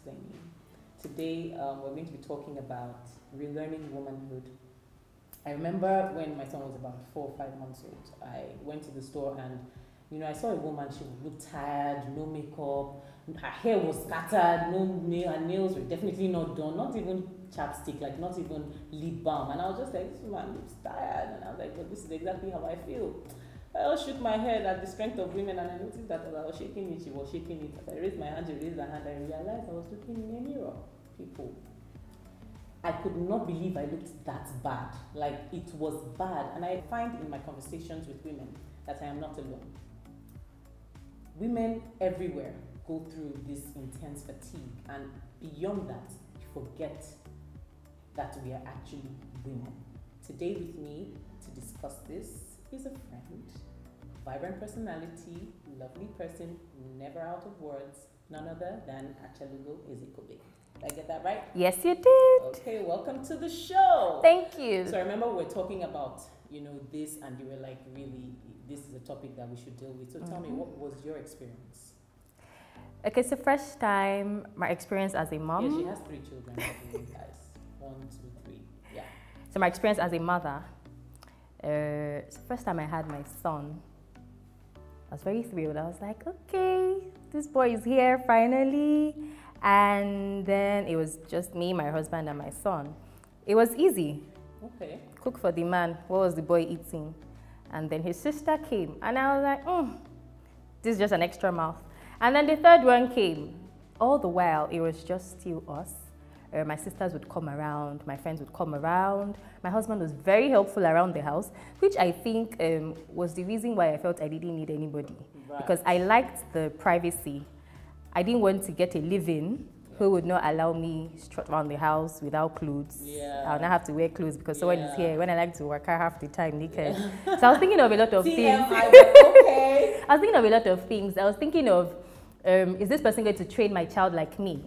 explaining. Today, we're going to be talking about relearning womanhood. I remember when my son was about 4 or 5 months old, I went to the store and, I saw a woman, she would look tired, no makeup, her hair was scattered, her nails were definitely not done, not even chapstick, like not even lip balm. And I was just like, this woman looks tired. And I was like, but this is exactly how I feel. I all shook my head at the strength of women, and I noticed that as I was shaking it, she was shaking it. As I raised my hand, she raised her hand, I realized I was looking in a mirror. People, I could not believe I looked that bad. Like, it was bad. And I find in my conversations with women that I am not alone. Women everywhere go through this intense fatigue, and beyond that, you forget that we are actually women. Today with me to discuss this is a friend, vibrant personality, lovely person, never out of words, none other than Achalugo and I. Did I get that right? Yes, you did. Okay, welcome to the show. Thank you. So I remember we were talking about, this, and you were like, really, this is a topic that we should deal with. So tell me, what was your experience? Okay, so first time, my experience as a mom. Yeah, she has 3 children, guys. 1, 2, 3. Yeah. So my experience as a mother. So first time I had my son, I was very thrilled. I was like, okay, this boy is here finally. And then it was just me, my husband, and my son. It was easy. Okay. Cook for the man. What was the boy eating? And then his sister came, and I was like, this is just an extra mouth. And then the third one came. All the while, it was just still us. My sisters would come around, my friends would come around. My husband was very helpful around the house, which I think was the reason why I felt I didn't need anybody. Right. Because I liked the privacy. I didn't want to get a live-in who would not allow me strut around the house without clothes. Yeah. I'll not have to wear clothes because someone is here. When I like to work, I half the time naked. Yeah. So I was thinking of a lot of things. Okay. I was thinking of a lot of things. I was thinking of, is this person going to train my child like me?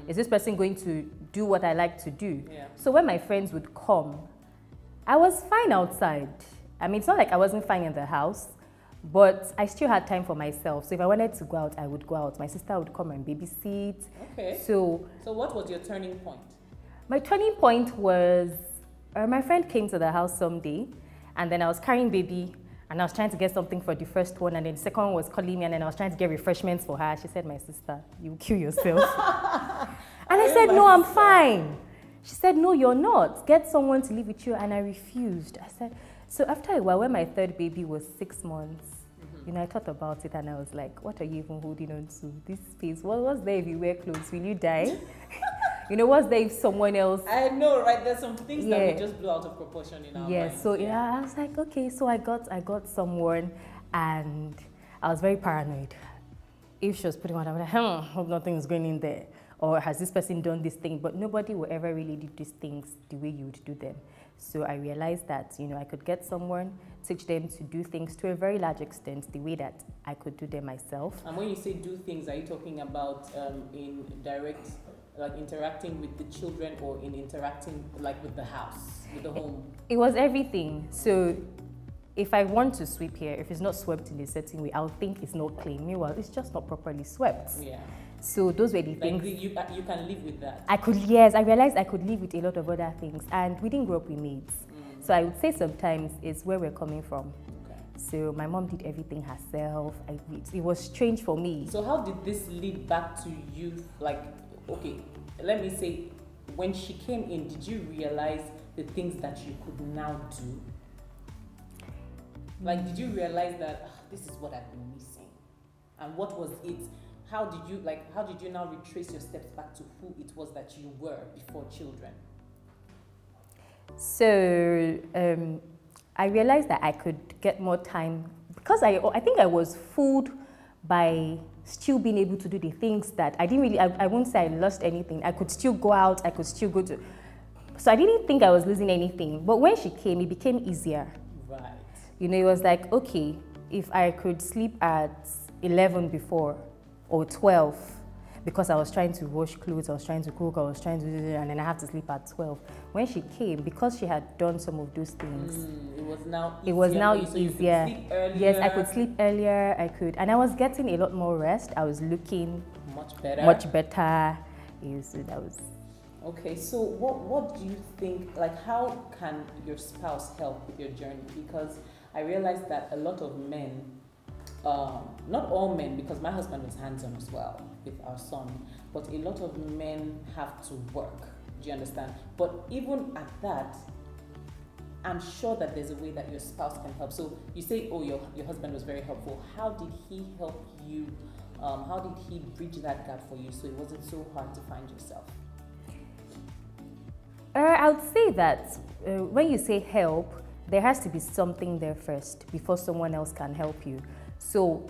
Is this person going to do what I like to do? Yeah. So when my friends would come, I was fine outside. I mean, it's not like I wasn't fine in the house, but I still had time for myself. So if I wanted to go out, I would go out. My sister would come and babysit. Okay. So what was your turning point? My turning point was, my friend came to the house someday, and then I was carrying baby, and I was trying to get something for the first one, and then the second one was calling me, and then I was trying to get refreshments for her. She said, my sister, you will kill yourself. And I said, no, I'm fine. She said, no, you're not. Get someone to live with you. And I refused. I said, so after a while, when my third baby was 6 months, I thought about it, and I was like, what are you even holding on to? This space, what's there if you wear clothes? Will you die? What's there if someone else? I know, right? There's some things that we just blew out of proportion in our minds. So I was like, okay, so I got someone, and I was very paranoid. If she was putting on, I was like, hope nothing is going in there. Or has this person done this thing? But nobody will ever really do these things the way you would do them. So I realized that, I could get someone, teach them to do things to a very large extent the way that I could do them myself. And when you say do things, are you talking about in direct, like interacting with the children, or in interacting like with the house, with the home? It was everything. So if I want to sweep here, if it's not swept in a certain way, I'll think it's not clean. Meanwhile, it's just not properly swept. Yeah. So those were the things. You can live with that. I realized I could live with a lot of other things, and we didn't grow up with maids. So I would say sometimes it's where we're coming from. Okay. So my mom did everything herself. It was strange for me. So how did this lead back to you? Like, okay, let me say, when she came in, did you realize the things that you could now do? Like, did you realize that this is what I've been missing? And what was it? How did you now retrace your steps back to who it was that you were before children? So I realized that I could get more time, because I think I was fooled by still being able to do the things that I didn't really, I won't say I lost anything. I could still go out, I could still go to, so I didn't think I was losing anything. But when she came, it became easier. Right. It was like, okay, if I could sleep at 11 before, or 12, because I was trying to wash clothes, I was trying to cook, I was trying to do, and then I have to sleep at 12. When she came, because she had done some of those things, it was now easier. So you could sleep earlier. Yes, I could sleep earlier, and I was getting a lot more rest. I was looking much better. Much better. So that was... Okay, so what do you think, like how can your spouse help with your journey? Because I realized that a lot of men, not all men, because my husband was hands-on as well with our son, but a lot of men have to work, do you understand? But even at that, I'm sure that there's a way that your spouse can help. So you say, oh, your husband was very helpful. How did he help you? How did he bridge that gap for you so it wasn't so hard to find yourself? I would say that when you say help, there has to be something there first before someone else can help you. So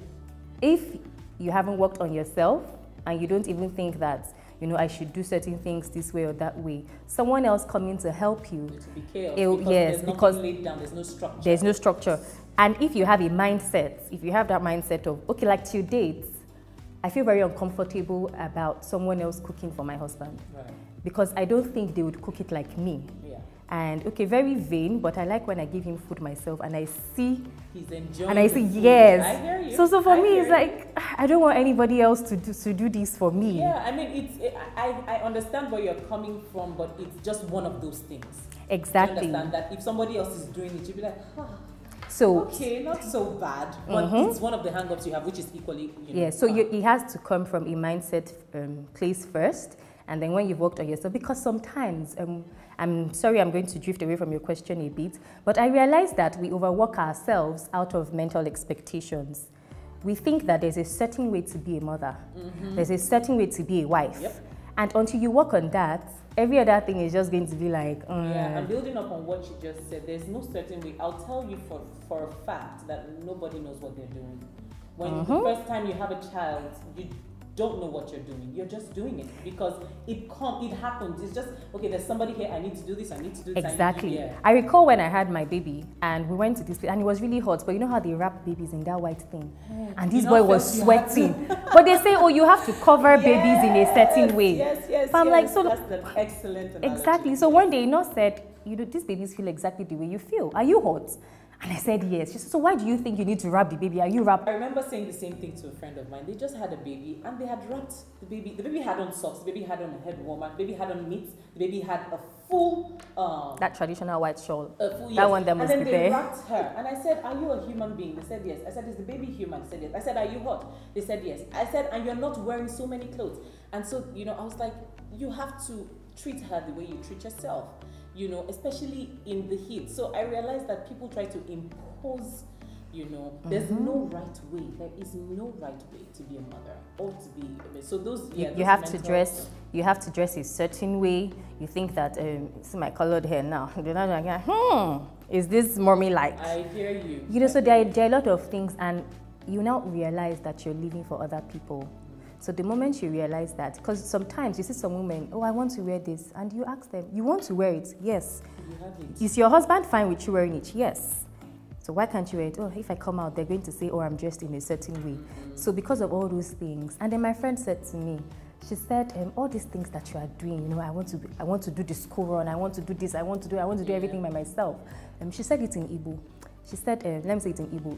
if you haven't worked on yourself and you don't even think that, I should do certain things this way or that way, someone else coming to help you. It will be chaos because there's laid down, there's no structure. There's no structure. And if you have a mindset, if you have that mindset of, okay, like to date, I feel very uncomfortable about someone else cooking for my husband. Right. Because I don't think they would cook it like me. Yeah. And okay, very vain, but I like when I give him food myself and I see he's enjoying and I the see food. yes. I hear you. So for me it's like I don't want anybody else to do this for me. Yeah, I mean I understand where you're coming from, but it's just one of those things. Exactly. You understand that if somebody else is doing it, you'll be like, so okay, not so bad, but it's one of the hang-ups you have, which is equally, yeah. So it has to come from a mindset place first, and then when you've worked on yourself, because sometimes I'm sorry, I'm going to drift away from your question a bit, but I realize that we overwork ourselves out of mental expectations. We think that there's a certain way to be a mother, there's a certain way to be a wife, and until you work on that, every other thing is just going to be like, yeah, and building up on what you just said, there's no certain way. I'll tell you for a fact that nobody knows what they're doing. When the first time you have a child, you don't know what you're doing. You're just doing it because it happens. It's just, okay, there's somebody here, I need to do this, I need to do this. Exactly. I recall when I had my baby and we went to this place and it was really hot, but you know how they wrap babies in that white thing? And this boy was sweating. But they say, oh, you have to cover babies in a certain way. Yes, but I'm like, so that's an excellent analogy. Exactly. So one day, said, these babies feel exactly the way you feel. Are you hot? And I said, yes. She said, so why do you think you need to wrap the baby? Are you wrapped? I remember saying the same thing to a friend of mine. They just had a baby and they had wrapped the baby. The baby had on socks, the baby had on a head warmer, the baby had on mitts, the baby had a full... that traditional white shawl. Full, yes. That one that must be there. And then they wrapped her. And I said, are you a human being? They said, yes. I said, is the baby human? They said, yes. I said, are you hot? They said, yes. I said, and you're not wearing so many clothes. And so, I was like, you have to treat her the way you treat yourself. Especially in the heat. So I realized that people try to impose, there's no right way. There is no right way to be a mother or to be. So those, you have to dress. You have to dress a certain way. You think that see my colored hair now. They're not like, is this mommy like? I hear you. So there are a lot of things, and you now realize that you're living for other people. So the moment you realize that, because sometimes you see some women, oh, I want to wear this, and you ask them, you want to wear it? Yes. You have it. Is your husband fine with you wearing it? Yes. So why can't you wear it? Oh, if I come out, they're going to say, oh, I'm dressed in a certain way. So because of all those things, and then my friend said to me, she said, all these things that you are doing, I want to do the school run, I want to do this, I want to do everything by myself. She said it in Igbo. She said, let me say it in Igbo,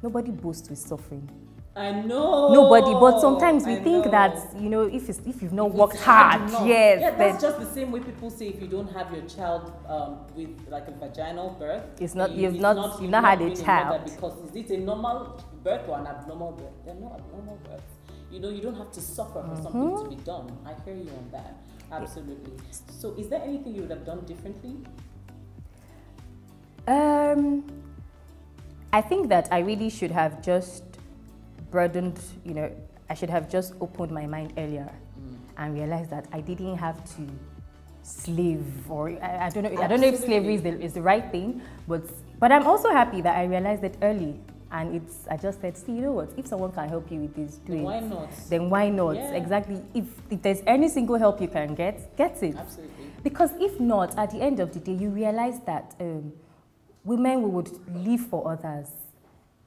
nobody boasts with suffering. I know. Nobody, but sometimes we think that, if you've not worked hard, yes. Yeah, that's just the same way people say if you don't have your child with like a vaginal birth, you've not had a child. Because is it a normal birth or an abnormal birth? They're not abnormal births. You don't have to suffer for something to be done. I hear you on that. Absolutely. So is there anything you would have done differently? I think that I really should have just broadened, I should have just opened my mind earlier and realized that I didn't have to slave, or I don't know if slavery is the right thing, but I'm also happy that I realized it early, and I just said, see, you know what, if someone can help you with this, do it. Why not? Then why not? Yeah. Exactly. If there's any single help you can get it. Absolutely. Because if not, at the end of the day, you realize that women would live for others.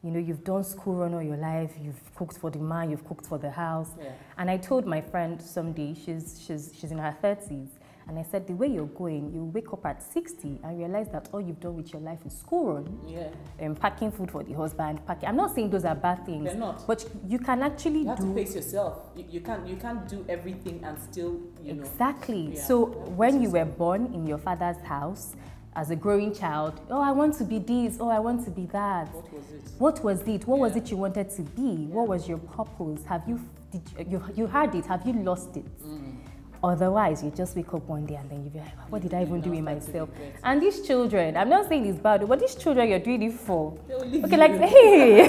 You've done school run all your life, you've cooked for the man, you've cooked for the house. Yeah. And I told my friend someday, she's in her 30s, And I said, the way you're going, you wake up at 60 and realize that all you've done with your life is school run, packing food for the husband, packing. I'm not saying those are bad things. They're not. But you can actually you have to pace yourself. You can't do everything and still, Exactly. So when you were born in your father's house, as a growing child, oh, I want to be this, oh, I want to be that. What was it? What was it? What was it you wanted to be? What was your purpose? You had it, have you lost it? Otherwise, you just wake up one day and then you be like, what did I even do with myself? And these children, I'm not saying it's bad, but these children you're doing it for. Okay, like, hey.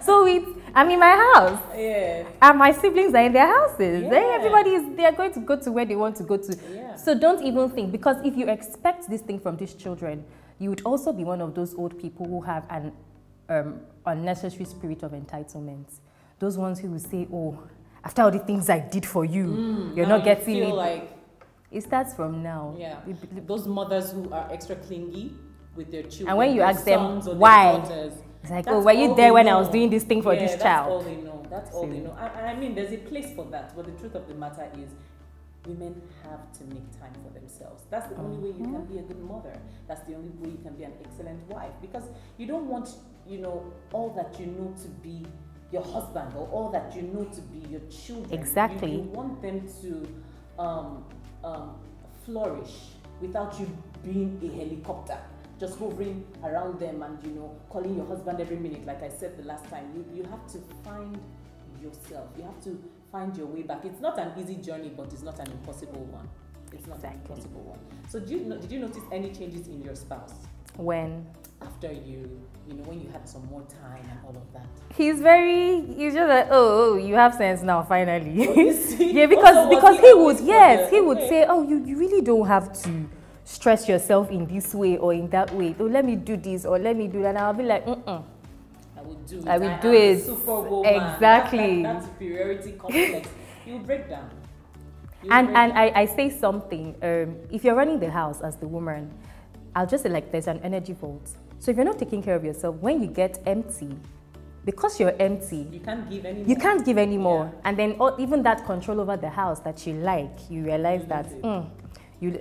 So I'm in my house. Yeah. And my siblings are in their houses. Yeah. Then they're going to go to where they want to go to. Yeah. So don't even think, because if you expect this thing from these children, you would also be one of those old people who have an unnecessary spirit of entitlement. Those ones who will say, oh, after all the things I did for you, you're not getting it. Like it starts from now. Yeah. Those mothers who are extra clingy with their children. And when you ask them why, it's like, oh, were you there when I was doing this thing for this child? That's all they know. That's all they know. I mean, there's a place for that. But the truth of the matter is, women have to make time for themselves. That's the only way you can be a good mother. That's the only way you can be an excellent wife. Because you don't want, all that you know to be your husband, or all that you know to be your children. Exactly. You want them to flourish without you being a helicopter, just hovering around them and calling your husband every minute. Like I said the last time, you have to find yourself. You have to find your way back. It's not an easy journey, but it's not an impossible one. It's not an impossible one. So did you notice any changes in your spouse? When? After when you had some more time and all of that. He's just like, oh, you have sense now, finally. Oh, yeah, because he would say, oh, you really don't have to stress yourself in this way or in that way. Oh, let me do this or let me do that. And I'll be like, I will do it. Superwoman. Exactly. That superiority complex. You break down. I say something. If you're running the house as the woman, I'll just say, like, there's an energy vault. So if you're not taking care of yourself, when you get empty, because you're empty, you can't give anymore. You can't give anymore. Yeah. And then even that control over the house that you you realize that,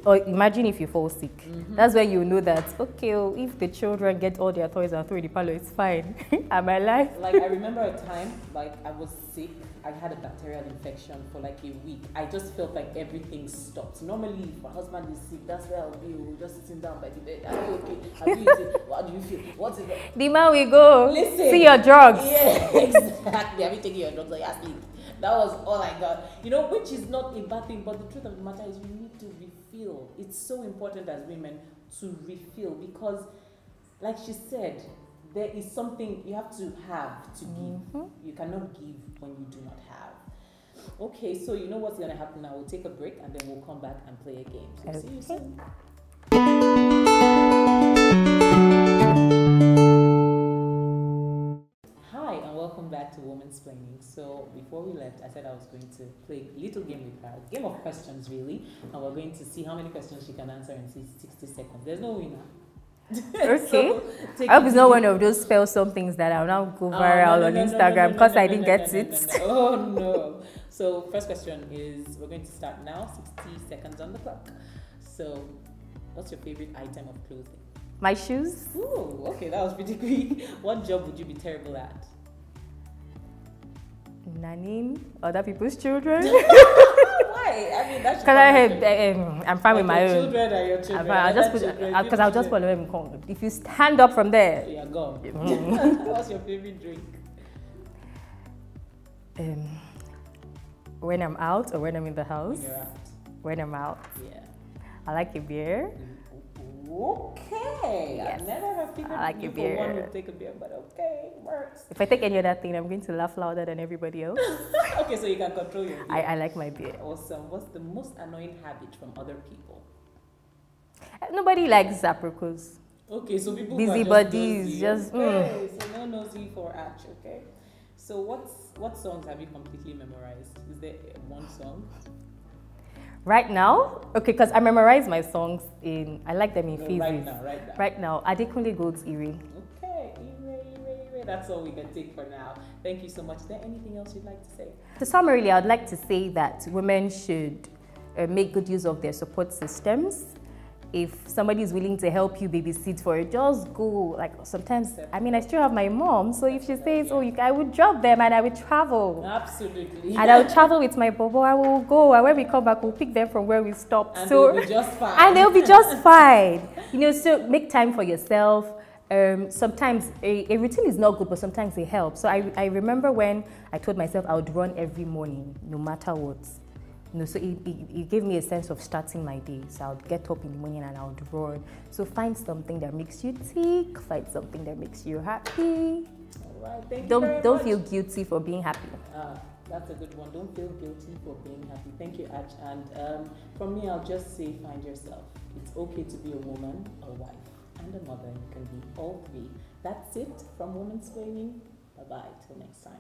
or imagine if you fall sick. That's where you know that, okay, if the children get all their toys and throw in the parlor, it's fine. Am I alive? Like, I remember a time, like, I was sick. I had a bacterial infection for like a week. I just felt like everything stopped. Normally, if my husband is sick, that's where I'll be. We'll just sitting down by the bed. Are you okay? Are you eating? What do you feel? What's it? The man we go. Listen. See your drugs. Yeah, exactly. Have you taken your drugs? Like, asleep. That was all I got. Which is not a bad thing, but the truth of the matter is you need to refill. It's so important as women to refill because, like she said, there is something you have to give. You cannot give when you do not have. Okay, so you know what's going to happen now? We'll take a break and then we'll come back and play a game. So see you soon. Hi, and welcome back to Women's Planning. So before we left, I said I was going to play a little game with her. Game of questions, really. And we're going to see how many questions she can answer in 60 seconds. There's no winner. Okay. So, I hope it's not one of those spell somethings that I'll now go viral on Instagram because I didn't get it. Oh no. So first question is, we're going to start now, 60 seconds on the clock. So what's your favorite item of clothing? My shoes. Ooh, okay, that was pretty quick. What job would you be terrible at? Nannying other people's children. Why? I mean, that's because I'm fine with my own. Children are your children. Because I'll just follow him. If you stand up from there, you're gone. What's your favorite drink? When I'm out or when I'm in the house? When you're out. When I'm out. Yeah. I like a beer. Okay. Yes. I've never figured I like you a for beer. one would take a beer, but okay, works. If I take any other thing, I'm going to laugh louder than everybody else. Okay, so you can control your beer. I like my beer. Awesome. What's the most annoying habit from other people? Nobody likes zaprocos. Okay, so people busybodies, just okay, so no nosy for Arch, okay? So what songs have you completely memorized? Is there one song? Right now? Okay, because I memorize my songs I like them in phases. Right now. Adekunle Gold's Ire. Okay, Ire. That's all we can take for now. Thank you so much. Is there anything else you'd like to say? To summarily, I would like to say that women should make good use of their support systems. If somebody is willing to help you babysit for it, just go. Like sometimes, I mean, I still have my mom, so if she says, "Oh, I would drop them and I would travel," absolutely, and I would travel with my bobo, I will go, and when we come back, we'll pick them from where we stopped. And so they'll be just fine. And they'll be just fine. You know, so make time for yourself. Sometimes a routine is not good, but sometimes it helps. So I remember when I told myself I would run every morning, no matter what. You know, so it gave me a sense of starting my day. So I would get up in the morning and I would run. So find something that makes you tick, find something that makes you happy. All right, thank you very much. Don't feel guilty for being happy. That's a good one. Don't feel guilty for being happy. Thank you, Ach. And from me, I'll just say find yourself. It's okay to be a woman, a wife, and a mother. You can be all three. That's it from Women's Planning. Bye-bye. Till next time.